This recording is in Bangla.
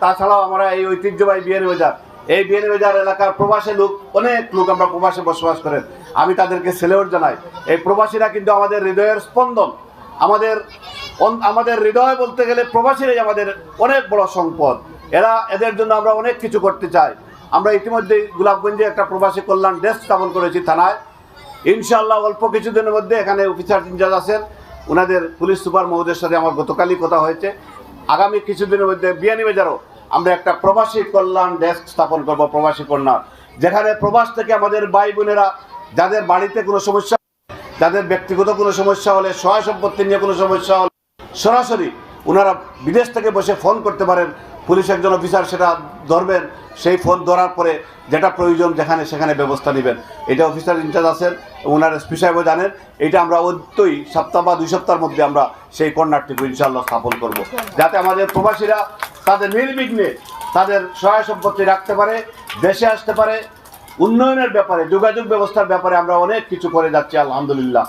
তাছাড়াও আমরা এই ঐতিহ্যবাহী বিয়ানীবাজার, এই বিয়ানীবাজার এলাকার প্রবাসী লোক, অনেক লোক আমরা প্রবাসে বসবাস করেন, আমি তাদেরকে সেলিউট জানাই। এই প্রবাসীরা কিন্তু আমাদের হৃদয়ের স্পন্দন, আমাদের হৃদয় বলতে গেলে প্রবাসীরাই আমাদের অনেক বড় সম্পদ। এদের জন্য আমরা অনেক কিছু করতে চাই। আমরা ইতিমধ্যে গোলাপগঞ্জে একটা প্রবাসী কল্যাণ ডেস্ক স্থাপন করেছি থানায়। ইনশাআল্লাহ অল্প কিছুদিনের মধ্যে এখানে অফিসার ইনচার্জ আছেন, ওনাদের পুলিশ সুপার মহোদয়ের সাথে আমার গতকালই কথা হয়েছে। আগামী কিছুদিনের মধ্যে বিয়ানীবাজারও আমরা একটা প্রবাসী কল্যাণ ডেস্ক স্থাপন করব, প্রবাসী কল্যাণ, যেখানে প্রবাস থেকে আমাদের ভাই বোনেরা যাদের বাড়িতে কোনো সমস্যা, যাদের ব্যক্তিগত কোনো সমস্যা হলে, সহায় সম্পত্তি নিয়ে কোনো সমস্যা হলে সরাসরি ওনারা বিদেশ থেকে বসে ফোন করতে পারেন। পুলিশ একজন অফিসার সেটা ধরবেন, সেই ফোন ধরার পরে যেটা প্রয়োজন যেখানে সেখানে ব্যবস্থা নেবেন। এটা অফিসার ইনচার্জ আছেন, ওনার এসপি সাহেবও জানেন। এটা আমরা অত্যই সপ্তাহ বা 2 সপ্তাহের মধ্যে আমরা সেই কর্নারটিকে ইনশাআল্লাহ স্থাপন করব, যাতে আমাদের প্রবাসীরা তাদের নির্বিঘ্নে তাদের সহায় সম্পত্তি রাখতে পারে, দেশে আসতে পারে। উন্নয়নের ব্যাপারে, যোগাযোগ ব্যবস্থার ব্যাপারে আমরা অনেক কিছু করে যাচ্ছি আলহামদুলিল্লাহ।